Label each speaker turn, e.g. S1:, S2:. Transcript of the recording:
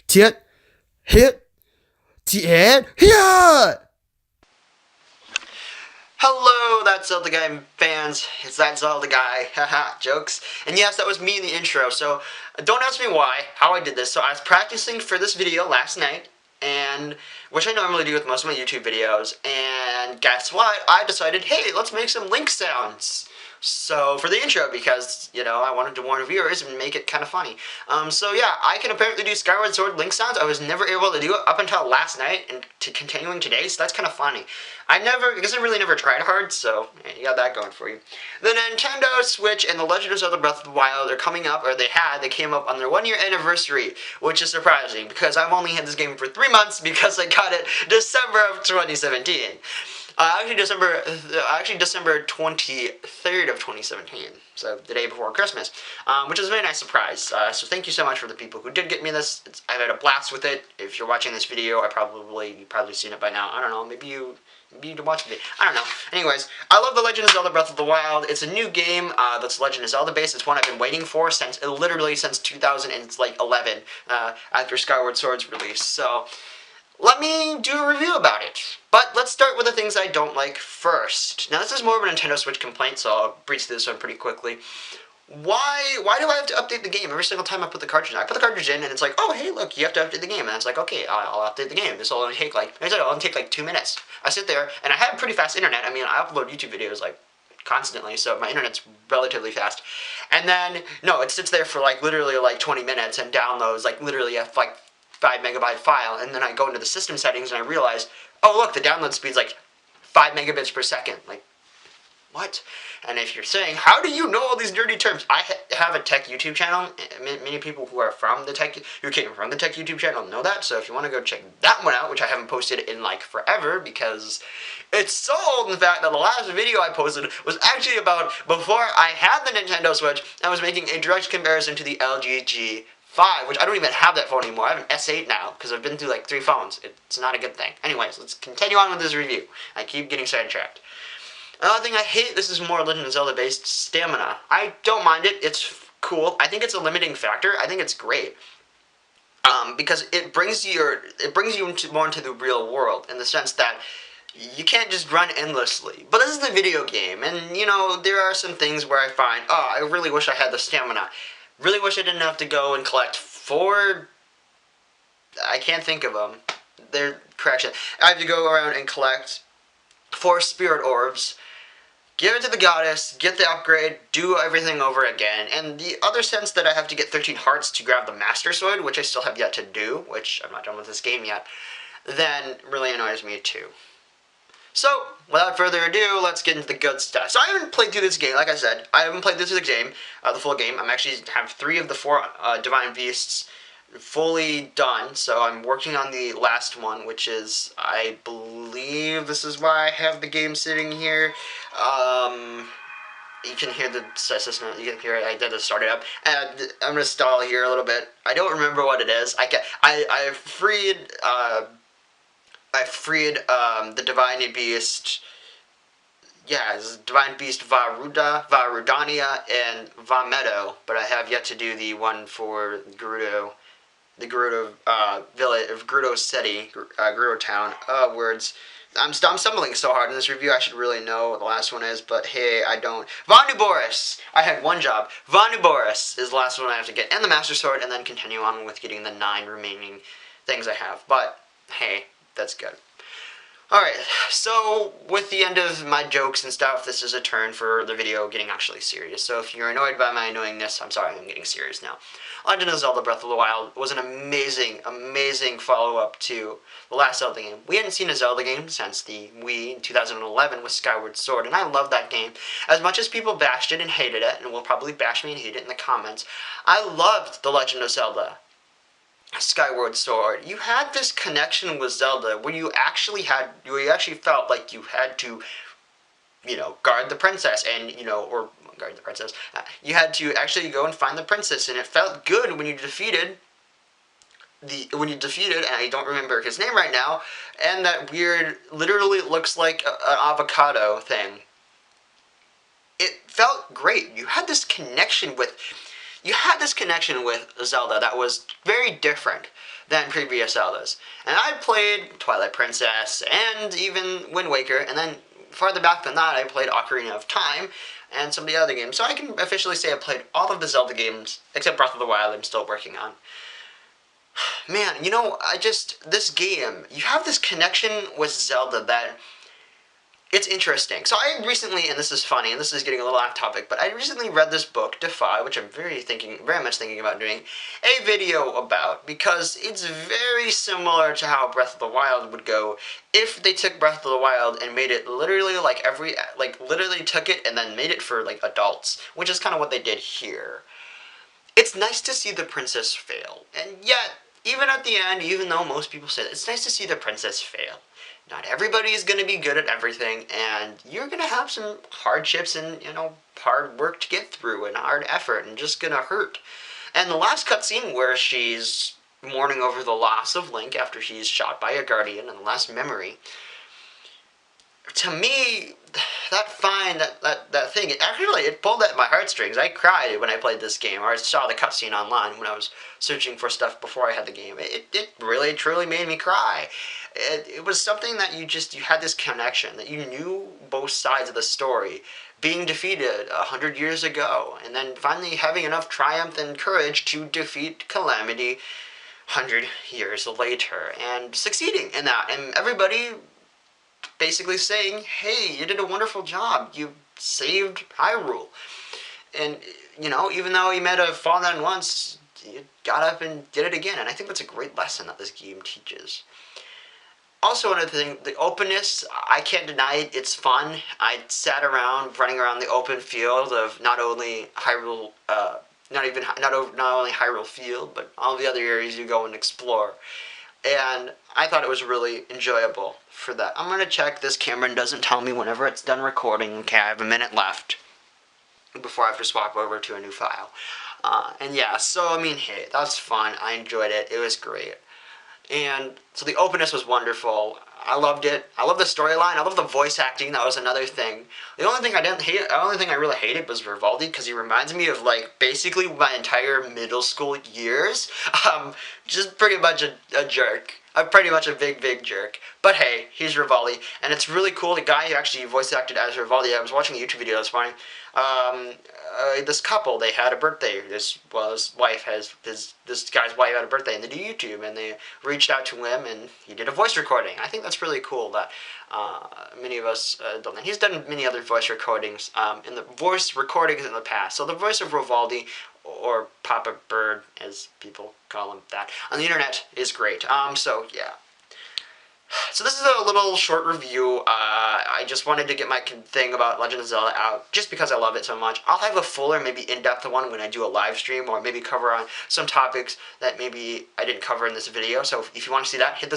S1: Tiet, hit, tiet, here! Hello, That's Zelda Guy fans. It's That Zelda Guy. Haha, jokes. And yes, that was me in the intro. So don't ask me why, how I did this. So I was practicing for this video last night, and which I normally do with most of my YouTube videos. And guess what? I decided, hey, let's make some link sounds. So for the intro, because I wanted to warn viewers and make it kind of funny. So yeah, I can apparently do Skyward Sword link sounds. I was never able to do it up until last night, and continuing today. So that's kind of funny. I really never tried hard, so you got that going for you. The Nintendo Switch and The Legend of Zelda Breath of the Wild are coming up, or they came up on their 1-year anniversary, which is surprising because I've only had this game for 3 months because I got it December of 2017. Actually December 23rd of 2017, so the day before Christmas, which is a very nice surprise. So thank you so much for the people who did get me this. I've had a blast with it. If you're watching this video, you've probably seen it by now. I don't know, maybe you watched it. I don't know. Anyways, I love The Legend of Zelda Breath of the Wild. It's a new game that's Legend of Zelda based. It's one I've been waiting for literally since 2011, after Skyward Sword's release. So let me do a review about it. But let's start with the things I don't like first. Now this is more of a Nintendo Switch complaint, so I'll breeze through this one pretty quickly. Why do I have to update the game every single time I put the cartridge in? I put the cartridge in and it's like, oh hey look, you have to update the game. And it's like, okay, I'll update the game. This will only take like 2 minutes. I sit there and I have pretty fast internet. I mean, I upload YouTube videos like constantly, so my internet's relatively fast. And then, no, it sits there for like literally like 20 minutes and downloads like literally a 5 megabyte file, and then I go into the system settings and I realize, oh look, the download speed's like 5 megabits per second. Like, what? And if you're saying, how do you know all these dirty terms? I have a tech YouTube channel. Many people who came from the tech YouTube channel know that. So if you want to go check that one out, which I haven't posted in like forever because it's so old, in fact, that the last video I posted was actually about before I had the Nintendo Switch. I was making a direct comparison to the LG G5, which I don't even have that phone anymore. I have an S8 now because I've been through like 3 phones. It's not a good thing. Anyways, let's continue on with this review. I keep getting sidetracked. Another thing I hate, this is more Legend of Zelda based, stamina. I don't mind it, it's cool. I think it's a limiting factor. I think it's great. Because it brings you more into the real world in the sense that you can't just run endlessly. But this is a video game, and there are some things where I find, oh, I really wish I had the stamina. Really wish I didn't have to go and collect 4... I can't think of them. Correction. I have to go around and collect 4 spirit orbs, give it to the goddess, get the upgrade, do everything over again. And the other sense that I have to get 13 hearts to grab the Master Sword, which I still have yet to do, which I'm not done with this game yet, then really annoys me too. So, without further ado, let's get into the good stuff. So I haven't played through this game, like I said. I haven't played through the game, the full game. I'm actually have 3 of the 4 Divine Beasts fully done, so I'm working on the last one, which is, I believe this is why I have the game sitting here. You can hear the system, you can hear it, I did it start it up, and I'm going to stall here a little bit. I don't remember what it is. I freed the Divine Beast. Yeah, it's Divine Beast Varudania, and Vamedo, but I have yet to do the one for Gerudo. The Gerudo village of Gerudo City, Gerudo Town. Words. I'm stumbling so hard in this review. I should really know what the last one is, but hey, I don't. Vonuboris! I had one job. Vonuboris is the last one I have to get, and the Master Sword, and then continue on with getting the 9 remaining things I have. But hey, that's good. Alright, so with the end of my jokes and stuff, this is a turn for the video getting actually serious. So if you're annoyed by my annoyingness, I'm sorry, I'm getting serious now. Legend of Zelda Breath of the Wild was an amazing, amazing follow-up to the last Zelda game. We hadn't seen a Zelda game since the Wii in 2011 with Skyward Sword, and I love that game. As much as people bashed it and hated it, and will probably bash me and hate it in the comments, I loved The Legend of Zelda Skyward Sword. You had this connection with Zelda where you actually felt like you had to, guard the princess and, or guard the princess. You had to actually go and find the princess, and it felt good when you defeated, and I don't remember his name right now, and that weird, literally looks like an avocado thing. It felt great. You had this connection with you had this connection with Zelda that was very different than previous Zeldas. And I played Twilight Princess and even Wind Waker, and then farther back than that, I played Ocarina of Time and some of the other games. So I can officially say I played all of the Zelda games, except Breath of the Wild I'm still working on. Man, this game, you have this connection with Zelda that it's interesting. So I recently, and this is funny, and this is getting a little off topic, but I recently read this book, Defy, which I'm very much thinking about doing a video about, because it's very similar to how Breath of the Wild would go if they took Breath of the Wild and made it literally literally took it and then made it for like adults, which is kind of what they did here. It's nice to see the princess fail, and yet, even at the end, even though most people say that, it's nice to see the princess fail. Not everybody is going to be good at everything, and you're going to have some hardships and, hard work to get through and hard effort and just going to hurt. And the last cutscene where she's mourning over the loss of Link after he's shot by a guardian and the last memory, to me, that thing, it pulled at my heartstrings. I cried when I played this game, or I saw the cutscene online when I was searching for stuff before I had the game. It really, truly made me cry. It was something that you had this connection, that you knew both sides of the story being defeated 100 years ago, and then finally having enough triumph and courage to defeat Calamity 100 years later, and succeeding in that, and everybody basically saying, hey, you did a wonderful job, you saved Hyrule. And, even though you might have fallen down once, you got up and did it again, and I think that's a great lesson that this game teaches. Also, another thing, the openness, I can't deny it, it's fun. I sat around, running around the open field of not only Hyrule, not only Hyrule Field, but all the other areas you go and explore. And I thought it was really enjoyable for that. I'm going to check this camera doesn't tell me whenever it's done recording. Okay, I have a minute left before I have to swap over to a new file. And yeah, so I mean, hey, that was fun. I enjoyed it. It was great. And so the openness was wonderful. I loved it. I love the storyline. I love the voice acting. That was another thing. The only thing I really hated was Vivaldi, because he reminds me of basically my entire middle school years. Just pretty much a jerk. I'm pretty much a big jerk. But hey, he's Vivaldi, and it's really cool. The guy who actually voice acted as Vivaldi, I was watching a YouTube video this morning. This couple, they had a birthday. This guy's wife had a birthday, and they do YouTube, and they reached out to him, and he did a voice recording. I think that's really cool that many of us don't. And he's done many other voice recordings in the past. So the voice of Vivaldi, or Papa Bird, as people call him that on the internet, is great. So yeah. So this is a little short review. I just wanted to get my thing about Legend of Zelda out, just because I love it so much. I'll have a fuller, maybe in-depth one when I do a live stream, or maybe cover on some topics that maybe I didn't cover in this video. So if you want to see that, hit the